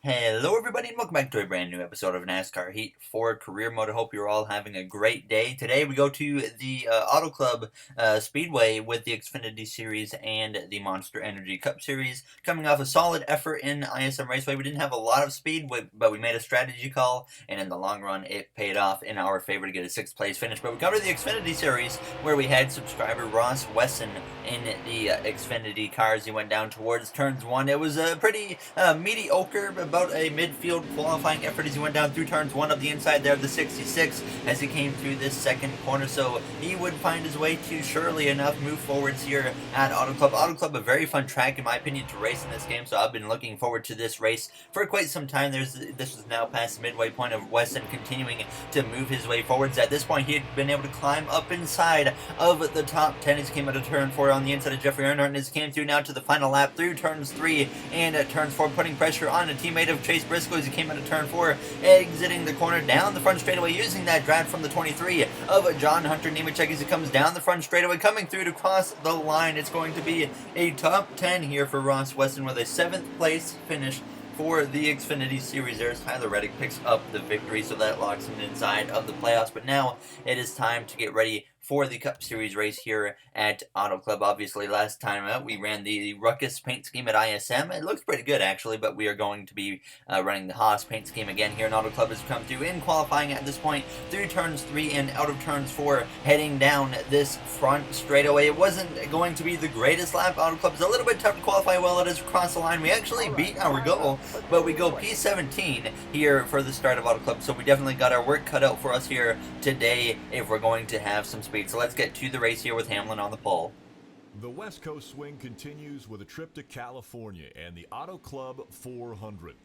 Hello everybody and welcome back to a brand new episode of NASCAR Heat for Career Mode. I hope you're all having a great day. Today we go to the Auto Club Speedway with the Xfinity Series and the Monster Energy Cup Series. Coming off a solid effort in ISM Raceway, we didn't have a lot of speed, but we made a strategy call, and in the long run it paid off in our favor to get a 6th place finish. But we come to the Xfinity Series where we had subscriber Ross Wesson in the Xfinity cars. He went down towards turns 1. It was a pretty mediocre, about a midfield qualifying effort as he went down through turns 1 of the inside there of the 66 as he came through this second corner. So he would find his way to, surely enough, move forwards here at Auto Club. Auto Club, a very fun track in my opinion to race in this game, so I've been looking forward to this race for quite some time. This is now past the midway point of Weston continuing to move his way forwards. At this point, he had been able to climb up inside of the top 10 as he came out of turn 4 on the inside of Jeffrey Earnhardt, and as he came through now to the final lap through turns 3 and turns 4, putting pressure on a teammate of Chase Briscoe as he came out of turn 4, exiting the corner down the front straightaway using that draft from the 23 of John Hunter Nemechek as he comes down the front straightaway, coming through to cross the line. It's going to be a top 10 here for Ross Weston with a 7th place finish for the Xfinity Series. There's Tyler Reddick picks up the victory, so that locks him inside of the playoffs. But now it is time to get ready for the Cup Series race here at Auto Club. Obviously, last time out, we ran the Ruckus paint scheme at ISM. It looks pretty good, actually, but we are going to be running the Haas paint scheme again here in Auto Club as we come through in qualifying at this point, through turns 3 and out of turns 4, heading down this front straightaway. It wasn't going to be the greatest lap. Auto Club is a little bit tough to qualify well. It is across the line. We actually beat our goal, but we go P17 here for the start of Auto Club, so we definitely got our work cut out for us here today if we're going to have some speed. So let's get to the race here with Hamlin on the pole. The West Coast swing continues with a trip to California and the Auto Club 400.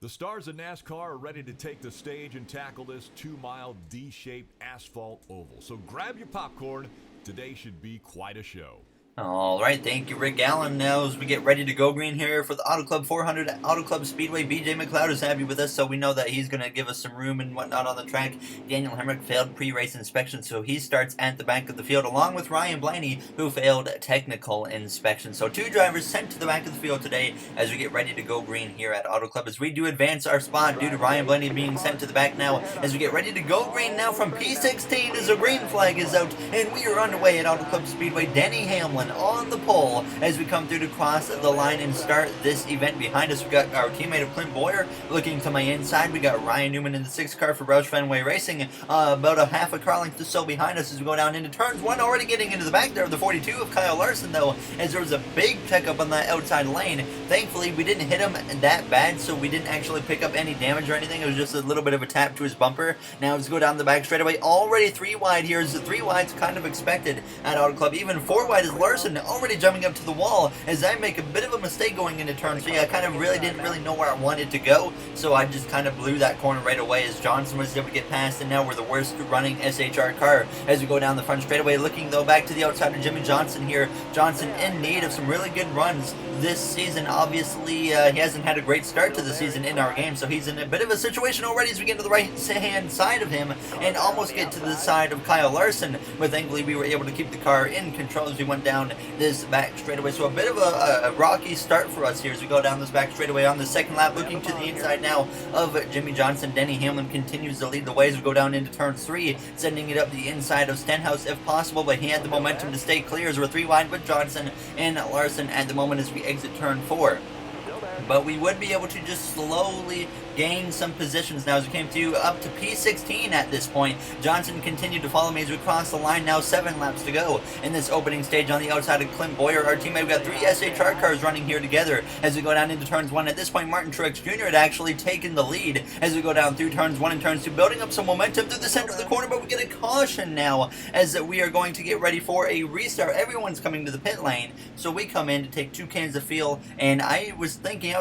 The stars of NASCAR are ready to take the stage and tackle this 2-mile D-shaped asphalt oval. So grab your popcorn. Today should be quite a show. Alright, thank you, Rick Allen. Now, as we get ready to go green here for the Auto Club 400 Auto Club Speedway, BJ McLeod is happy with us, so we know that he's going to give us some room and whatnot on the track. Daniel Hemrick failed pre-race inspection, so he starts at the back of the field, along with Ryan Blaney, who failed technical inspection. So 2 drivers sent to the back of the field today as we get ready to go green here at Auto Club, as we do advance our spot due to Ryan Blaney being sent to the back now, as we get ready to go green now from P16 as a green flag is out, and we are underway at Auto Club Speedway. Denny Hamlin on the pole as we come through to cross the line and start this event. Behind us, we got our teammate of Clint Boyer looking to my inside. We got Ryan Newman in the 6th car for Roush Fenway Racing, about a half a car length or so behind us as we go down into turns 1, already getting into the back there of the 42 of Kyle Larson, though, as there was a big checkup on that outside lane. Thankfully, we didn't hit him that bad, so we didn't actually pick up any damage or anything. It was just a little bit of a tap to his bumper. Now let's go down the back straightaway. Already 3 wide here. Is the 3 wide's kind of expected at Auto Club. Even 4 wide is Larson already jumping up to the wall as I make a bit of a mistake going into turn 3. I kind of didn't really know where I wanted to go, so I just kind of blew that corner right away as Johnson was able to get past, and now we're the worst running SHR car as we go down the front straightaway. Looking though back to the outside of Jimmy Johnson here. Johnson in need of some really good runs this season. Obviously, he hasn't had a great start to the season in our game, so he's in a bit of a situation already as we get to the right-hand side of him and almost get to the side of Kyle Larson, but thankfully we were able to keep the car in control as we went down this back straightaway. So a bit of a rocky start for us here as we go down this back straightaway on the second lap, looking to the inside now of Jimmy Johnson. Denny Hamlin continues to lead the way as we go down into turn 3, sending it up the inside of Stenhouse if possible, but he had the momentum to stay clear as we're 3 wide with Johnson and Larson at the moment as we exit turn 4. But we would be able to just slowly gain some positions now as we came to up to P16 at this point. Johnson continued to follow me as we cross the line. Now 7 laps to go in this opening stage on the outside of Clint Boyer, our teammate. We've got 3 SHR cars running here together as we go down into turns 1. At this point, Martin Truex Jr. had actually taken the lead as we go down through turns 1 and turns 2, building up some momentum through the center of the corner, but we get a caution now as we are going to get ready for a restart. Everyone's coming to the pit lane, so we come in to take 2 cans of fuel, and I was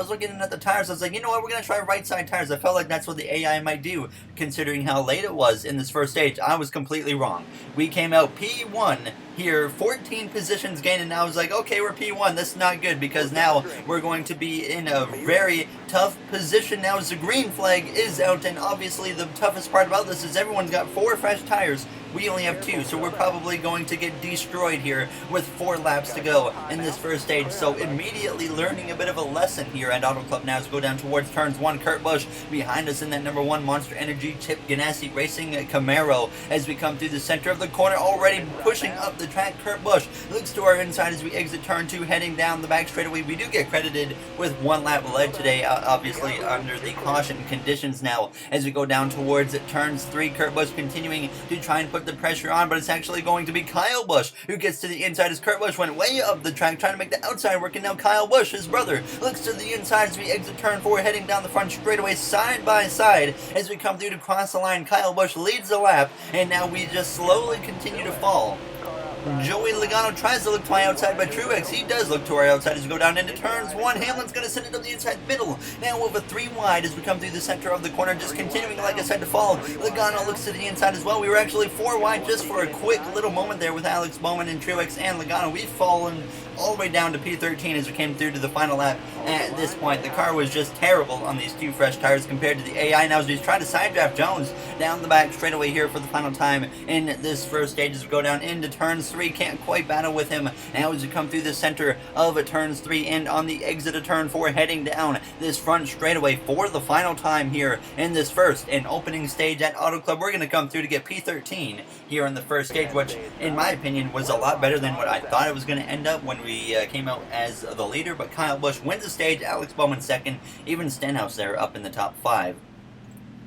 looking at the tires. I was like, you know what, we're going to try right side tires. I felt like that's what the AI might do, considering how late it was in this first stage. I was completely wrong. We came out P1 here, 14 positions gained, and I was like, okay, we're P1. That's not good, because now we're going to be in a very tough position now as the green flag is out, and obviously the toughest part about this is everyone's got 4 fresh tires We only have 2, so we're probably going to get destroyed here with 4 laps to go in this first stage. So immediately learning a bit of a lesson here at Auto Club now as we go down towards turns 1. Kurt Busch behind us in that number 1 Monster Energy Chip Ganassi Racing Camaro as we come through the center of the corner, already pushing up the track. Kurt Busch looks to our inside as we exit turn 2, heading down the back straightaway. We do get credited with 1 lap led today, obviously under the caution conditions now as we go down towards turns 3. Kurt Busch continuing to try and put the pressure on, but it's actually going to be Kyle Busch who gets to the inside as Kurt Busch went way up the track trying to make the outside work, and now Kyle Busch, his brother, looks to the inside as we exit turn 4, heading down the front straightaway side by side as we come through to cross the line. Kyle Busch leads the lap, and now we just slowly continue to fall. Joey Logano tries to look to my outside, but Truex, he does look to our outside as we go down into turns 1. Hamlin's going to send it up the inside middle. Now over 3 wide as we come through the center of the corner, just continuing, like I said, to fall. Logano looks to the inside as well. We were actually 4 wide just for a quick little moment there with Alex Bowman and Truex and Logano. We've fallen all the way down to P13 as we came through to the final lap. At this point, the car was just terrible on these 2 fresh tires compared to the AI. Now as we try to side draft Jones down the back straightaway here for the final time in this first stage as we go down into turns 3. Can't quite battle with him. Now as we come through the center of turns 3 and on the exit of turn 4, heading down this front straightaway for the final time here in this first and opening stage at Auto Club. We're going to come through to get P13 here in the first stage, which in my opinion was a lot better than what I thought it was going to end up when we came out as the leader. But Kyle Busch wins the stage, Alex Bowman second, even Stenhouse there up in the top 5.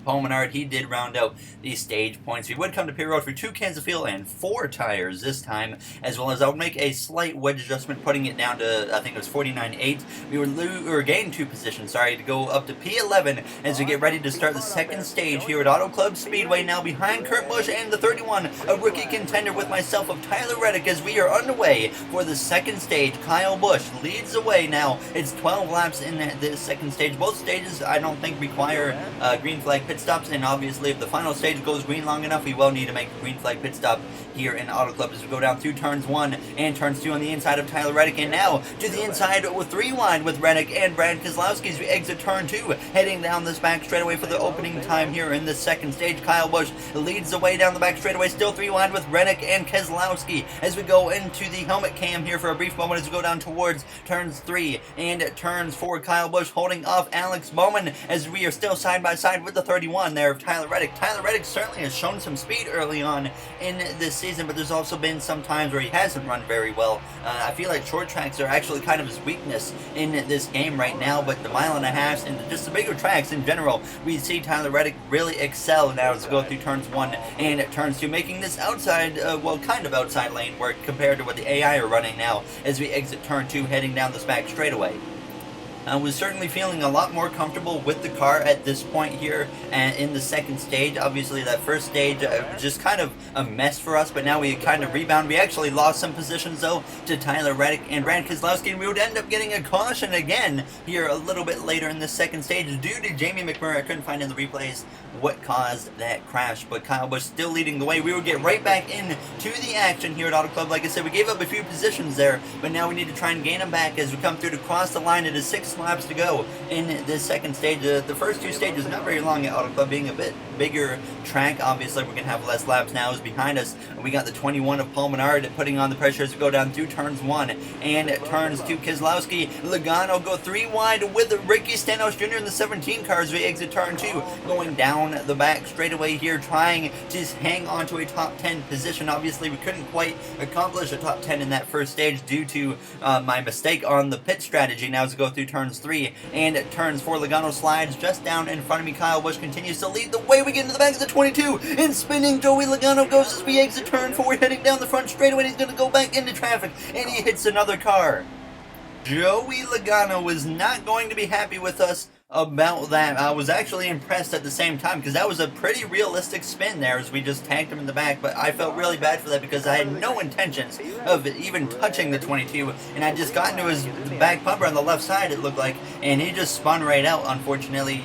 Paul Menard, he did round out the stage points. We would come to pit road for 2 cans of fuel and 4 tires this time, as well as I'll make a slight wedge adjustment, putting it down to, I think it was 49.8. We were gaining 2 positions, to go up to P11 as we get ready to start the second stage here at Auto Club Speedway. Now behind Kurt Busch and the 31, a rookie contender with myself of Tyler Reddick as we are underway for the second stage. Kyle Busch leads the way now. It's 12 laps in this second stage. Both stages I don't think require green flag pit stops, and obviously if the final stage goes green long enough, we will need to make a green flag pit stop here in Auto Club as we go down through turns 1 and turns 2 on the inside of Tyler Reddick, and now to the inside with 3 wide with Reddick and Brad Keselowski as we exit turn 2, heading down this back straightaway for the opening time here in the second stage. Kyle Busch leads the way down the back straightaway, still 3 wide with Reddick and Keselowski as we go into the helmet cam here for a brief moment as we go down towards turns 3 and turns 4. Kyle Busch holding off Alex Bowman as we are still side by side with the 31 there of Tyler Reddick. Tyler Reddick certainly has shown some speed early on in this season, but there's also been some times where he hasn't run very well. I feel like short tracks are actually kind of his weakness in this game right now, but the mile and a half and just the bigger tracks in general, we see Tyler Reddick really excel now as we go through turns 1 and turns 2, making this outside, kind of outside lane work compared to what the AI are running now as we exit turn 2, heading down this back straightaway. I was certainly feeling a lot more comfortable with the car at this point here and in the second stage. Obviously that first stage just kind of a mess for us, but now we kind of rebound. We actually lost some positions though to Tyler Reddick and Brad Keselowski, and we would end up getting a caution again here a little bit later in the second stage due to Jamie McMurray. I couldn't find in the replays what caused that crash, but Kyle Busch still leading the way. We would get right back into the action here at Auto Club. Like I said, we gave up a few positions there, but now we need to try and gain them back as we come through to cross the line. It is 6 laps to go in this second stage. The first 2 stages not very long at Auto Club, being a bit bigger track. Obviously we're going to have less laps now as behind us. We got the 21 of Paul Menard putting on the pressure as we go down through turns 1 and turns 2. Keselowski, Logano go 3 wide with Ricky Stenhouse Jr. in the 17 car as we exit turn 2, going down the back straightaway here, trying to hang on to a top 10 position. Obviously we couldn't quite accomplish a top 10 in that first stage due to my mistake on the pit strategy. Now as we go through turns 3 and turns 4, Logano slides just down in front of me. Kyle Busch continues to lead the way. We get into the back of the 22 and spinning Joey Logano goes as we exit turn 4, heading down the front straightaway. He's going to go back into traffic and he hits another car. Joey Logano was not going to be happy with us about that. I was actually impressed at the same time because that was a pretty realistic spin there as we just tanked him in the back, but I felt really bad for that because I had no intentions of even touching the 22, and I just got into his back bumper on the left side, it looked like, and he just spun right out, unfortunately,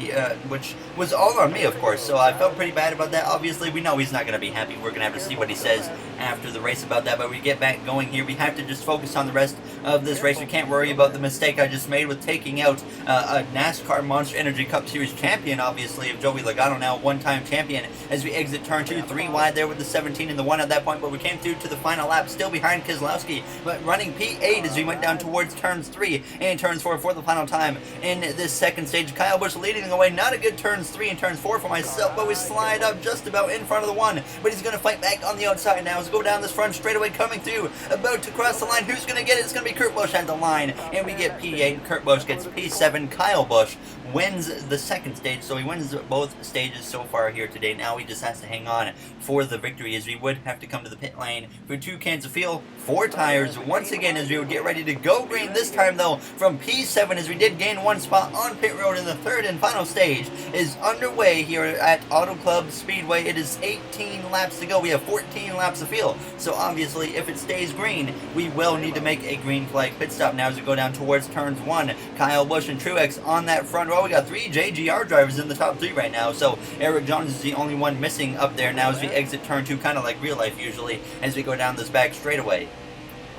which was all on me, of course, so I felt pretty bad about that. Obviously we know he's not going to be happy. We're going to have to see what he says after the race about that, but we get back going here. We have to just focus on the rest of this race. We can't worry about the mistake I just made with taking out a NASCAR Monster Energy Cup Series champion, obviously, of Joey Logano, now one-time champion, as we exit turn 2, 3 wide there with the 17 and the 1 at that point, but we came through to the final lap, still behind Keselowski, but running P8 as we went down towards turns 3 and turns 4 for the final time in this second stage. Kyle Busch leading the way. Not a good turns 3 and turns 4 for myself, but we slide up just about in front of the 1, but he's going to fight back on the outside now as we go down this front straightaway, coming through, about to cross the line. Who's going to get it? It's going to be Kurt Busch at the line, and we get P8. Kurt Busch gets P7. Kyle Busch wins the second stage, so he wins both stages so far here today. Now he just has to hang on for the victory, as we would have to come to the pit lane for 2 cans of fuel, 4 tires once again, as we would get ready to go green. This time though from P7, as we did gain 1 spot on pit road, in the third and final stage is underway here at Auto Club Speedway. It is 18 laps to go. We have 14 laps to fill, so obviously if it stays green, we will need to make a green flag pit stop now as we go down towards turns 1. Kyle Busch and Truex on that front row. We got 3 JGR drivers in the top 3 right now, so Eric Jones is the only one missing up there now as we exit turn 2, kind of like real life usually, as we go down this back straightaway.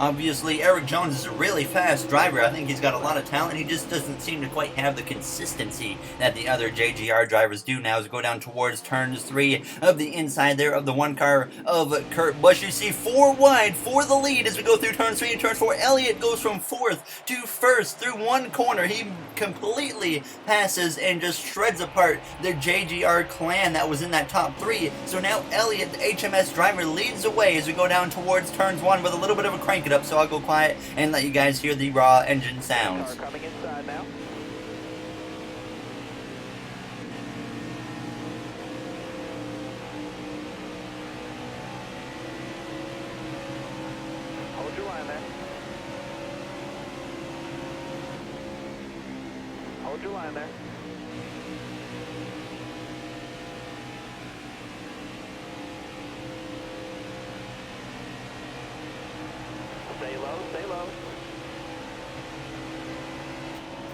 Obviously, Eric Jones is a really fast driver. I think he's got a lot of talent. He just doesn't seem to quite have the consistency that the other JGR drivers do now as we go down towards turns 3 of the inside there of the 1 car of Kurt Busch. You see 4 wide for the lead as we go through turns 3 and turn 4. Elliott goes from 4th to 1st through 1 corner. He completely passes and just shreds apart the JGR clan that was in that top 3. So now Elliott, the HMS driver, leads the way as we go down towards turns 1 with a little bit of a crank it up, so I'll go quiet and let you guys hear the raw engine sounds. Coming inside now. Hold your line there. Hold your line there. Stay low, stay low.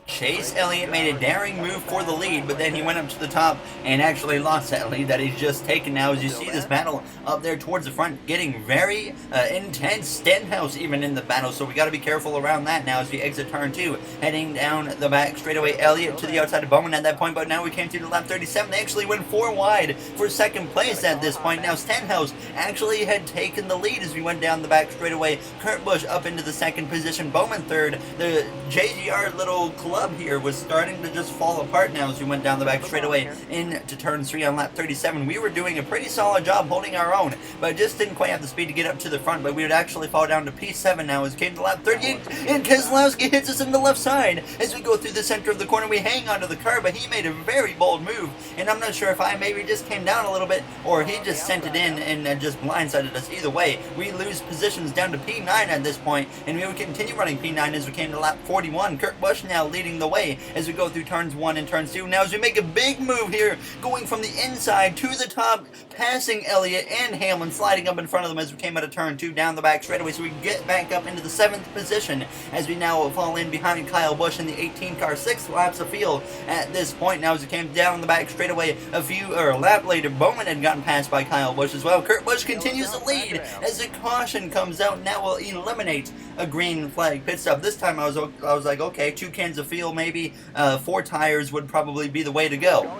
Chase Elliott made a daring move for the lead, but then he went up to the top and actually lost that lead that he's just taken now. As you see this battle up there towards the front getting very intense. Stenhouse even in the battle, so we got to be careful around that now as we exit turn 2. Heading down the back straightaway, Elliott to the outside of Bowman at that point, but now we came through to lap 37. They actually went 4 wide for second place at this point. Now Stenhouse actually had taken the lead as we went down the back straightaway. Kurt Busch up into the second position, Bowman third. The JGR little club here was starting to just fall apart now as we went down the back straightaway into turn 3 on lap 37. We were doing a pretty solid job holding our own, but just didn't quite have the speed to get up to the front, but we would actually fall down to P7 now as it came to lap 38, and Keselowski hits us in the left side. As we go through the center of the corner, we hang onto the car, but he made a very bold move, and I'm not sure if I maybe just came down a little bit, or he just sent it in and just blindsided us. Either way, we lose positions down to P9 at this point, and we would continue running P9 as we came to lap 41. Kurt Busch now leading the way as we go through turns 1 and turns 2. Now as we make a big move here, going from the inside to the top, passing Elliott and Hamlin, sliding up in front of them as we came out of turn 2 down the back straightaway, so we get back up into the 7th position as we now fall in behind Kyle Busch in the 18 car. 6 laps of field at this point now as we came down the back straightaway. A lap later, Bowman had gotten passed by Kyle Busch as well. Kurt Busch continues to lead as the caution comes out. Now will eliminate a green flag pit stop. This time I was like, okay, 2 cans of fuel, maybe 4 tires would probably be the way to go.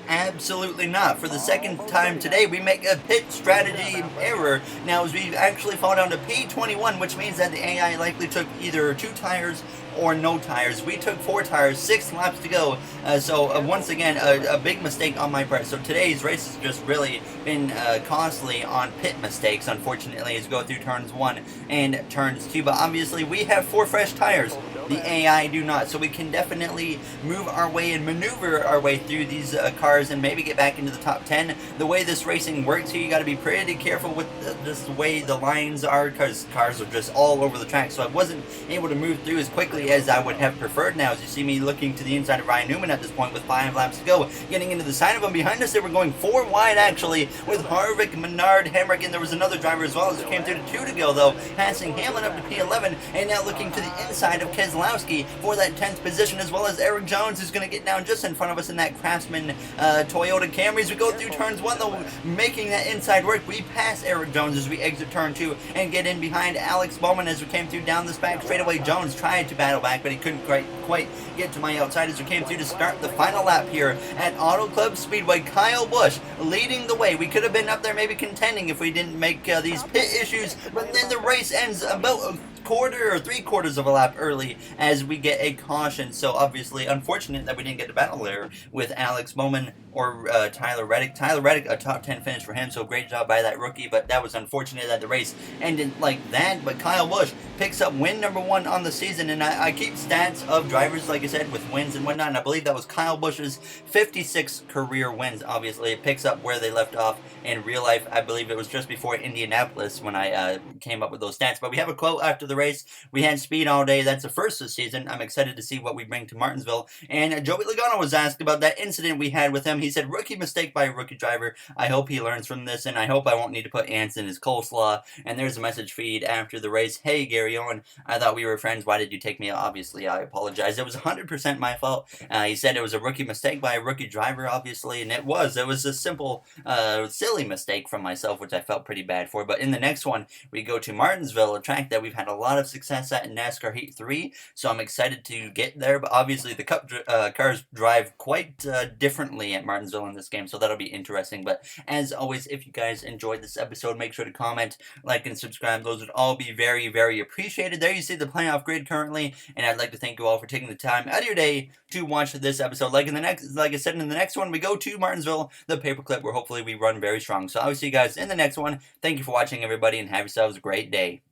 Absolutely not. For the second time today, we make a pit strategy error. Now, as we actually fall down to P21, which means that the AI likely took either 2 tires or no tires. We took 4 tires, 6 laps to go. So once again, a big mistake on my part. So today's race has just really been costly on pit mistakes, unfortunately, as we go through turns 1 and turns 2. But obviously, we have 4 fresh tires. The AI do not. So we can definitely move our way and maneuver our way through these cars and maybe get back into the top 10. The way this racing works here, you got to be pretty careful with just the way the lines are, because cars are just all over the track. So I wasn't able to move through as quickly as I would have preferred. Now, as you see me looking to the inside of Ryan Newman at this point with 5 laps to go, getting into the side of him. Behind us, they were going 4 wide actually with Harvick, Menard, Hemrick, and there was another driver as well as we came through to 2 to go though, passing Hamlin up to P11, and now looking to the inside of Keselowski Keselowski for that 10th position, as well as Eric Jones, who's going to get down just in front of us in that Craftsman Toyota Camry. As we go through turns 1, though, making that inside work, we pass Eric Jones as we exit turn 2 and get in behind Alex Bowman as we came through down this back straightaway. Jones tried to battle back, but he couldn't quite get to my outside as we came through to start the final lap here at Auto Club Speedway. Kyle Busch leading the way. We could have been up there maybe contending if we didn't make these pit issues, but then the race ends about a quarter or 3/4 of a lap early as we get a caution. So obviously unfortunate that we didn't get to battle there with Alex Bowman or Tyler Reddick. Tyler Reddick, a top 10 finish for him, so great job by that rookie, but that was unfortunate that the race ended like that. But Kyle Busch picks up win number 1 on the season, and I keep stats of drivers, like I said, with wins and whatnot, and I believe that was Kyle Busch's 56 career wins. Obviously, it picks up where they left off in real life. I believe it was just before Indianapolis when I came up with those stats. But we have a quote after the race. We had speed all day. That's the first of the season. I'm excited to see what we bring to Martinsville. And Joey Logano was asked about that incident we had with him. He said, rookie mistake by a rookie driver. I hope he learns from this, and I hope I won't need to put ants in his coleslaw. And there's a message feed after the race. Hey, Gary Owen, I thought we were friends. Why did you take me out? Obviously, I apologize. It was 100% my fault. He said it was a rookie mistake by a rookie driver, obviously, and it was. It was a simple, silly mistake from myself, which I felt pretty bad for. But in the next one, we go to Martinsville, a track that we've had a lot of success at in NASCAR Heat 3, so I'm excited to get there. But obviously, the Cup cars drive quite differently at Martinsville in this game, so that'll be interesting. But as always, if you guys enjoyed this episode, make sure to comment, like, and subscribe. Those would all be very, very appreciated. There you see the playoff grid currently, and I'd like to thank you all for taking the time out of your day to watch this episode. Like I said, in the next one, we go to Martinsville, the paperclip, where hopefully we run very strong. So I will see you guys in the next one. Thank you for watching, everybody, and have yourselves a great day.